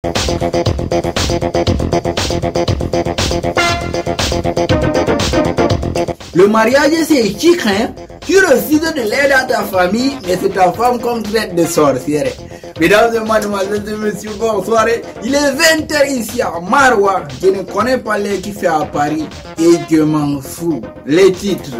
Le mariage, c'est chic, hein? Tu refuses de l'aide à ta famille, mais c'est ta femme qu'on traite de sorcière. Mesdames et mademoiselles et messieurs, bonsoir. Il est 20h ici à Maroua. Je ne connais pas les qui fait à Paris et je m'en fous. Les titres.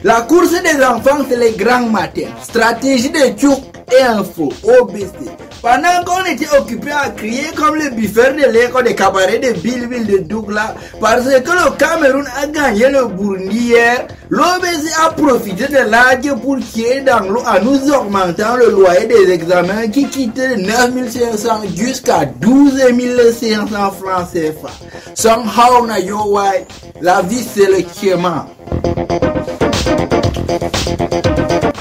La course des enfants, c'est les grands matins. Stratégie de tchouk et info, OBC. Pendant qu'on était occupé à crier comme le buffeur de l'école des cabarets de Billville de Douglas, parce que le Cameroun a gagné le Burundi hier, l'OBC a profité de l'âge pour tirer dans l'eau en nous augmentant le loyer des examens qui quittait de 9 500 jusqu'à 12 500 francs CFA. Somehow, na yo why, la vie c'est le kéma.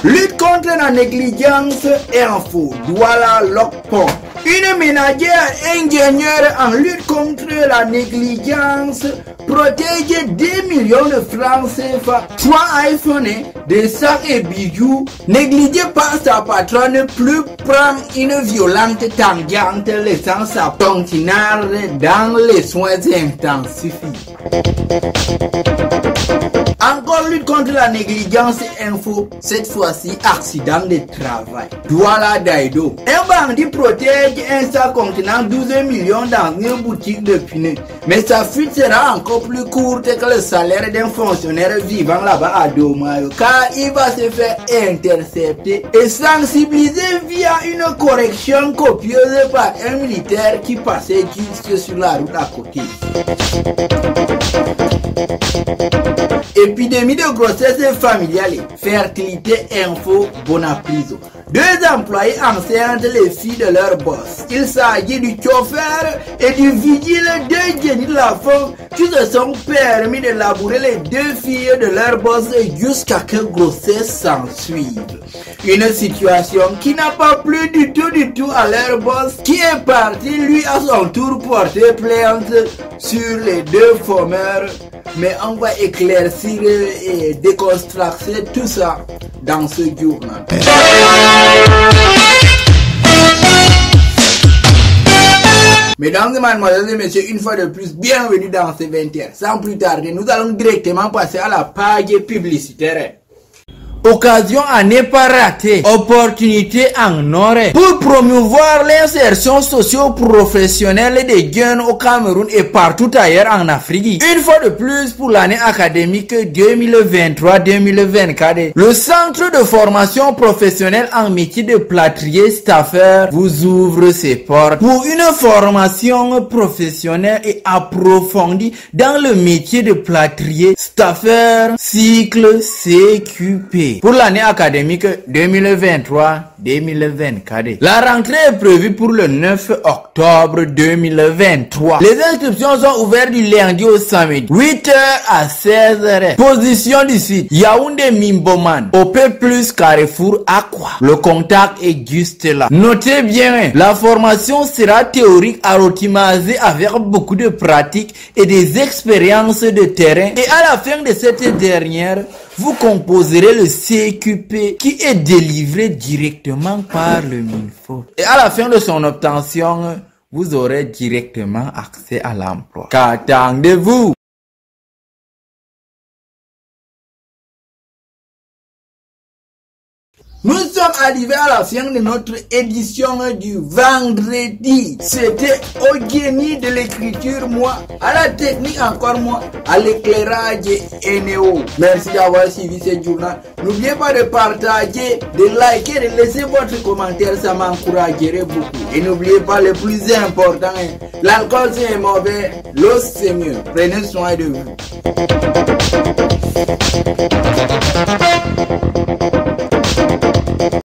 Lutte contre la négligence et info, Douala Lokpon. Une ménagère ingénieure en lutte contre la négligence protège 2 millions de francs CFA, 3 iPhones, des sacs et bijoux. Négligez pas sa patronne, plus prendre une violente tangente laissant sa tontinaire dans les soins intensifs. Encore lutte contre la négligence et info, cette fois-ci accident de travail. Douala Daido. Un bandit protège un sac contenant 12 millions dans une boutique de pneus. Mais sa fuite sera encore plus courte que le salaire d'un fonctionnaire vivant là-bas à Domayo, car il va se faire intercepter et sensibiliser via une correction copieuse par un militaire qui passait juste sur la route à côté. Épidémie de grossesse familiale, fertilité info, Bonapriso. 2 employés enceintes les filles de leur boss. Il s'agit du chauffeur et du vigile de génie de la femme qui se sont permis de labourer les 2 filles de leur boss jusqu'à que grossesse s'ensuive. Une situation qui n'a pas plu du tout à leur boss qui est parti lui à son tour porter plainte sur les 2 formeurs. Mais on va éclaircir et déconstruire tout ça dans ce journal. Mesdames et mademoiselles et messieurs, une fois de plus, bienvenue dans ces 20h. Sans plus tarder, nous allons directement passer à la page publicitaire. Occasion à ne pas rater, opportunité en or pour promouvoir l'insertion socio-professionnelle des jeunes au Cameroun et partout ailleurs en Afrique. Une fois de plus pour l'année académique 2023-2024, le centre de formation professionnelle en métier de plâtrier staffeur vous ouvre ses portes pour une formation professionnelle et approfondie dans le métier de plâtrier staffeur cycle CQP. Pour l'année académique 2023-2024. La rentrée est prévue pour le 9 octobre 2023. Les inscriptions sont ouvertes du lundi au samedi, 8h à 16h. Position du site, Yaoundé Mimboman, OP plus Carrefour Aqua. Le contact est juste là. Notez bien, la formation sera théorique arotimasée avec beaucoup de pratiques et des expériences de terrain. Et à la fin de cette dernière, vous composerez le CQP qui est délivré directement par le MINFO. Et à la fin de son obtention, vous aurez directement accès à l'emploi. Qu'attendez-vous? Nous sommes arrivés à la fin de notre édition du vendredi. C'était au génie de l'écriture, moi, à la technique encore moi, à l'éclairage Eneo. Merci d'avoir suivi ce journal. N'oubliez pas de partager, de liker, de laisser votre commentaire, ça m'encouragerait beaucoup. Et n'oubliez pas le plus important, l'alcool c'est mauvais, l'eau c'est mieux. Prenez soin de vous.